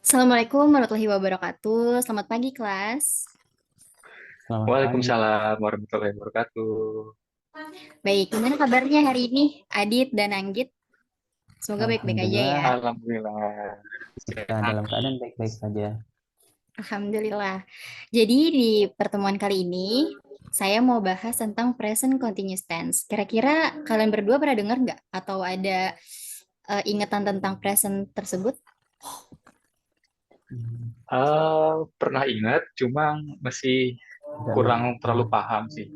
Assalamualaikum warahmatullahi wabarakatuh. Selamat pagi, kelas. Selamat pagi. Waalaikumsalam warahmatullahi wabarakatuh. Baik, gimana kabarnya hari ini, Adit dan Anggit? Semoga baik-baik aja ya. Alhamdulillah, Alhamdulillah kita sehat. dalam keadaan baik-baik saja. Alhamdulillah. Jadi di pertemuan kali ini, saya mau bahas tentang present continuous tense. Kira-kira kalian berdua pernah dengar nggak? Atau ada ingatan tentang present tersebut? Hmm, Pernah ingat, cuma masih Agak kurang lupa. terlalu paham sih.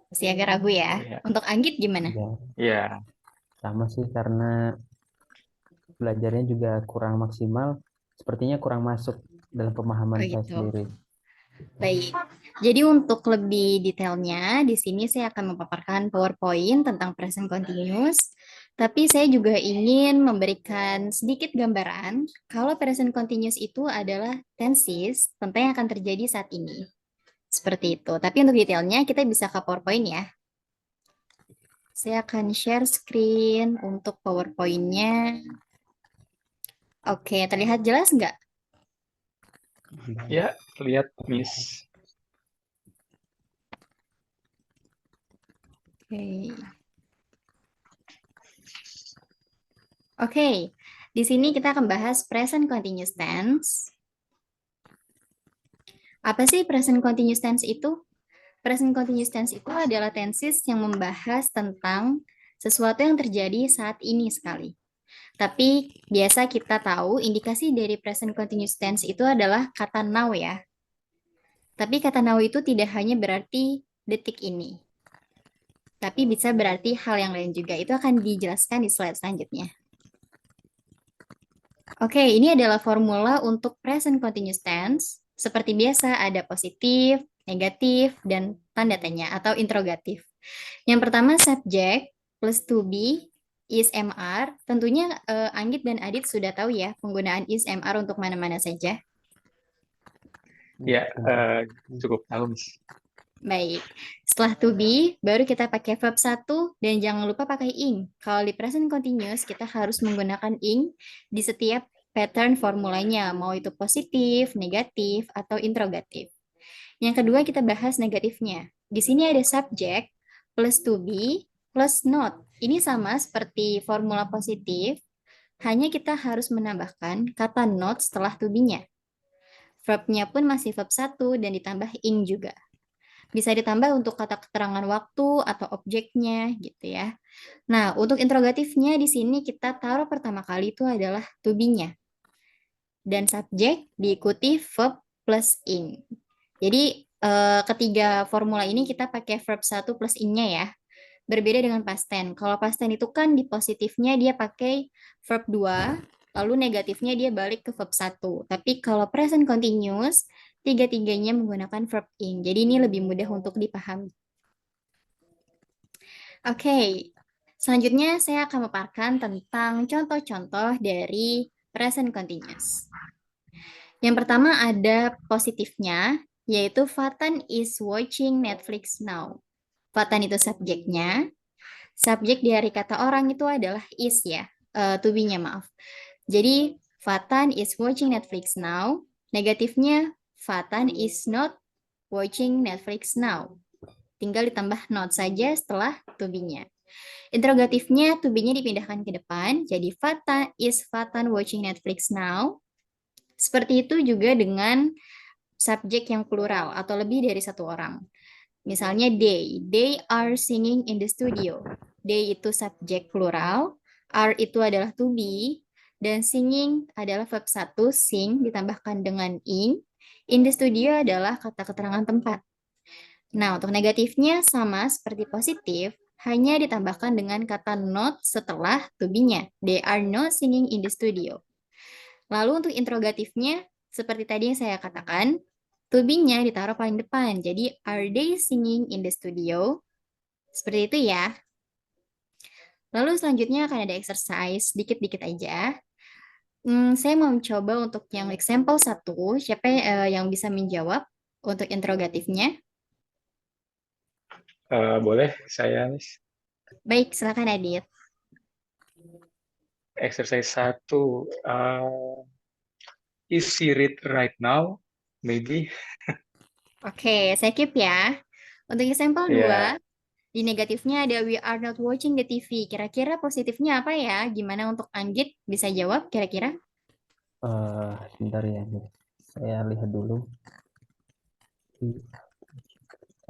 Masih agak ragu ya. Iya, Untuk Anggit gimana? Ya, iya. sama sih karena belajarnya juga kurang maksimal. Sepertinya kurang masuk dalam Oh pemahaman saya gitu. sendiri. Baik. Jadi untuk lebih detailnya, di sini saya akan memaparkan PowerPoint tentang present continuous. Tapi saya juga ingin memberikan sedikit gambaran kalau present continuous itu adalah tenses tentang yang akan terjadi saat ini. Seperti itu. Tapi untuk detailnya kita bisa ke PowerPoint ya. Saya akan share screen untuk PowerPoint-nya. Oke, terlihat jelas nggak? Ya, lihat Miss. Oke. Oke, di sini kita akan bahas present continuous tense. Apa sih present continuous tense itu? Present continuous tense itu adalah tenses yang membahas tentang sesuatu yang terjadi saat ini sekali. Tapi biasa kita tahu indikasi dari present continuous tense itu adalah kata now ya. Tapi kata now itu tidak hanya berarti detik ini, tapi bisa berarti hal yang lain juga. Itu akan dijelaskan di slide selanjutnya. Oke, ini adalah formula untuk present continuous tense. Seperti biasa ada positif, negatif, dan tanda tanya atau interrogatif. Yang pertama subject plus to be is MR. Tentunya Anggit dan Adit sudah tahu ya penggunaan is MR untuk mana-mana saja. Ya, Tentu. cukup tahu Miss. Baik. Setelah to be, baru kita pakai verb satu dan jangan lupa pakai ing. Kalau di present continuous, kita harus menggunakan ing di setiap pattern formulanya, mau itu positif, negatif, atau interrogatif. Yang kedua kita bahas negatifnya. Di sini ada subject plus to be plus not. Ini sama seperti formula positif, hanya kita harus menambahkan kata not setelah to be-nya. Verb-nya pun masih verb satu dan ditambah ing juga. Bisa ditambah untuk kata keterangan waktu atau objeknya gitu ya. Nah, untuk interrogatifnya di sini kita taruh pertama kali itu adalah to be-nya. Dan subjek diikuti verb plus ing. Jadi ketiga formula ini kita pakai verb satu plus ing-nya ya. Berbeda dengan past tense. Kalau past tense itu kan di positifnya dia pakai verb 2, lalu negatifnya dia balik ke verb satu. Tapi kalau present continuous, tiga-tiganya menggunakan verb ing. Jadi ini lebih mudah untuk dipahami. Oke, selanjutnya saya akan memaparkan tentang contoh-contoh dari present continuous. Yang pertama ada positifnya, yaitu Fatan is watching Netflix now. Fatan itu subjeknya. Subjek dari kata orang itu adalah is ya, to be-nya maaf. Jadi Fatan is watching Netflix now. Negatifnya Fatan is not watching Netflix now. Tinggal ditambah not saja setelah to be-nya. Interrogatifnya to be-nya dipindahkan ke depan. Jadi Fatan watching Netflix now. Seperti itu juga dengan subjek yang plural atau lebih dari satu orang. Misalnya they are singing in the studio. They itu subjek plural, are itu adalah to be, dan singing adalah verb satu, sing ditambahkan dengan in the studio adalah kata keterangan tempat. Nah, untuk negatifnya sama seperti positif, hanya ditambahkan dengan kata not setelah to be-nya. They are not singing in the studio. Lalu untuk interrogatifnya, seperti tadi yang saya katakan, to be-nya ditaruh paling depan. Jadi, are they singing in the studio? Seperti itu ya. Lalu selanjutnya akan ada exercise, dikit-dikit aja. Saya mau mencoba untuk yang example satu, siapa yang bisa menjawab untuk interrogatifnya? Boleh saya Miss? Baik, silakan Adit. Exercise satu. Is she read right now? Maybe. Oke, saya keep ya. Untuk example Ya, 2, di negatifnya ada we are not watching the TV. Kira-kira positifnya apa ya? Gimana untuk Anggit? Bisa jawab kira-kira? Sebentar ya, saya lihat dulu.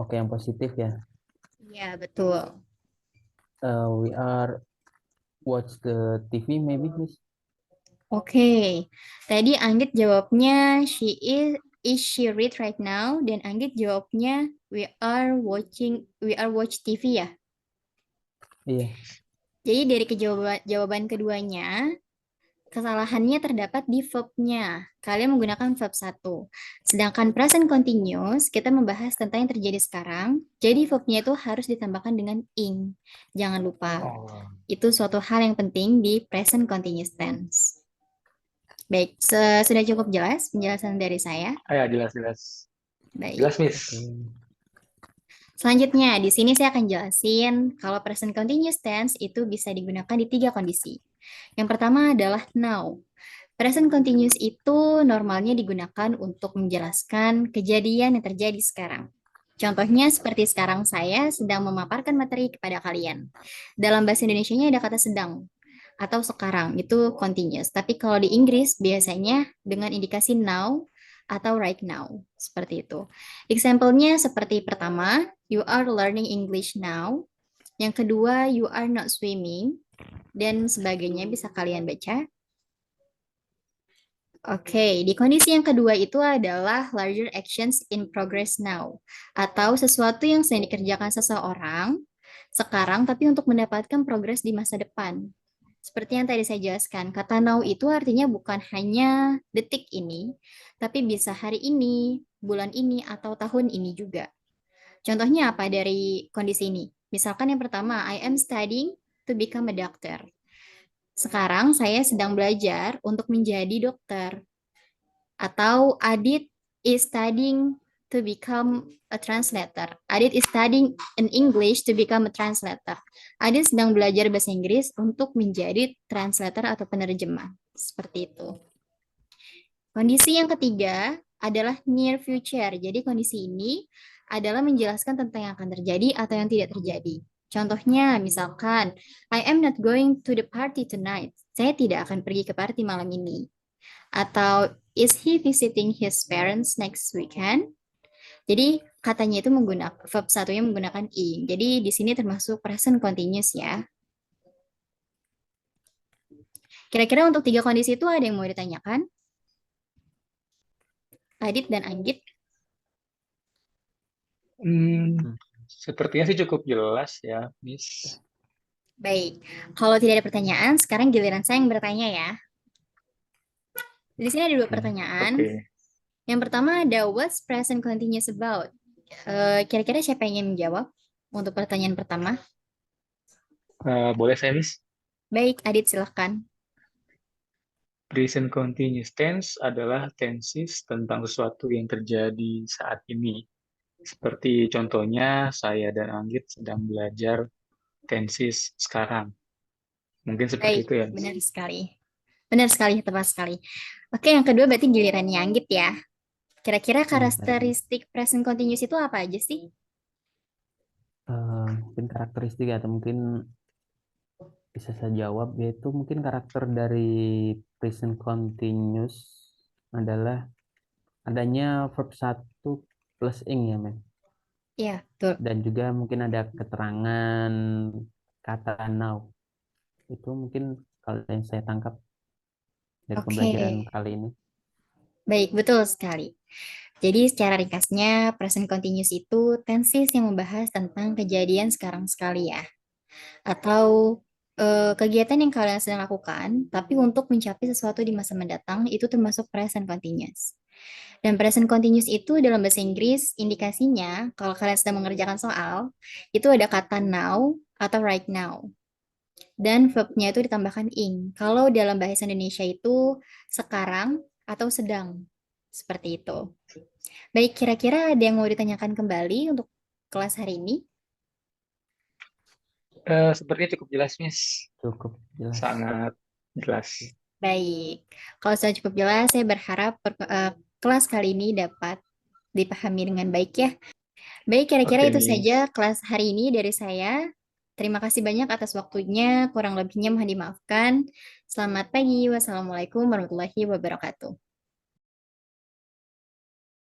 Oke, yang positif ya. Iya, betul. We are watch the TV maybe, Miss. Oke, tadi Anggit jawabnya is she read right now, dan Anggit jawabnya we are watch TV ya. Iya. Jadi dari jawaban keduanya, kesalahannya terdapat di verb-nya. Kalian menggunakan verb satu. Sedangkan present continuous, kita membahas tentang yang terjadi sekarang. Jadi verb-nya itu harus ditambahkan dengan ing. Jangan lupa. oh, Itu suatu hal yang penting di present continuous tense. Baik, sudah cukup jelas penjelasan dari saya. ya jelas-jelas. Baik. Jelas, Miss. Oke. Selanjutnya, di sini saya akan jelasin kalau present continuous tense itu bisa digunakan di 3 kondisi. Yang pertama adalah now. Present continuous itu normalnya digunakan untuk menjelaskan kejadian yang terjadi sekarang. Contohnya seperti sekarang saya sedang memaparkan materi kepada kalian. Dalam bahasa Indonesianya ada kata sedang atau sekarang, itu continuous. Tapi kalau di Inggris biasanya dengan indikasi now atau right now, seperti itu. Example-nya seperti pertama, you are learning English now. Yang kedua, you are not swimming. Dan sebagainya bisa kalian baca. Oke, di kondisi yang kedua itu adalah larger actions in progress now, atau sesuatu yang sedang dikerjakan seseorang sekarang, tapi untuk mendapatkan progres di masa depan. Seperti yang tadi saya jelaskan, kata now itu artinya bukan hanya detik ini, tapi bisa hari ini, bulan ini, atau tahun ini juga. Contohnya apa dari kondisi ini? Misalkan yang pertama, I am studying to become a doctor. Sekarang saya sedang belajar untuk menjadi dokter. Atau Adit is studying to become a translator. Adit is studying in English to become a translator. Adit sedang belajar bahasa Inggris untuk menjadi translator atau penerjemah. Seperti itu. Kondisi yang ketiga adalah near future. Jadi kondisi ini adalah menjelaskan tentang yang akan terjadi atau yang tidak terjadi. Contohnya, misalkan, I am not going to the party tonight. Saya tidak akan pergi ke party malam ini. Atau, is he visiting his parents next weekend? Jadi, katanya itu menggunakan, verb satunya menggunakan ing. Jadi, di sini termasuk present continuous ya. Kira-kira untuk 3 kondisi itu ada yang mau ditanyakan? Adit dan Anggit? Sepertinya sih cukup jelas ya, Miss. Baik, kalau tidak ada pertanyaan, sekarang giliran saya yang bertanya ya. Di sini ada 2 pertanyaan. Oke. Yang pertama ada what's present continuous about? Kira-kira siapa yang ingin menjawab untuk pertanyaan pertama? Boleh saya, Miss? Baik, Adit silahkan. Present continuous tense adalah tenses tentang sesuatu yang terjadi saat ini. Seperti contohnya, saya dan Anggit sedang belajar tenses sekarang. Mungkin seperti Baik, itu ya, Miss. benar sekali. Benar sekali, tepat sekali. Oke, yang kedua berarti gilirannya Anggit ya. Kira-kira karakteristik present continuous itu apa aja sih? Mungkin karakteristik atau mungkin bisa saya jawab, yaitu mungkin karakter dari present continuous adalah adanya verb 1 plus ing ya, men. Iya, betul. Dan juga mungkin ada keterangan kata now. Itu mungkin kalau yang saya tangkap dari Oke, pembelajaran kali ini. baik, betul sekali. Jadi secara ringkasnya, present continuous itu tenses yang membahas tentang kejadian sekarang sekali ya. Atau kegiatan yang kalian sedang lakukan, tapi untuk mencapai sesuatu di masa mendatang, itu termasuk present continuous. Dan present continuous itu dalam bahasa Inggris, indikasinya kalau kalian sedang mengerjakan soal, itu ada kata now atau right now. Dan verb-nya itu ditambahkan ing. Kalau dalam bahasa Indonesia itu sekarang atau sedang. Seperti itu. Baik, kira-kira ada yang mau ditanyakan kembali untuk kelas hari ini? Sepertinya cukup jelas, Miss. Cukup jelas. Sangat jelas. Baik. Kalau sudah cukup jelas, saya berharap kelas kali ini dapat dipahami dengan baik ya. Baik, kira-kira Oke, itu Miss. saja kelas hari ini dari saya. Terima kasih banyak atas waktunya. Kurang lebihnya mohon dimaafkan. Selamat pagi. Wassalamualaikum warahmatullahi wabarakatuh.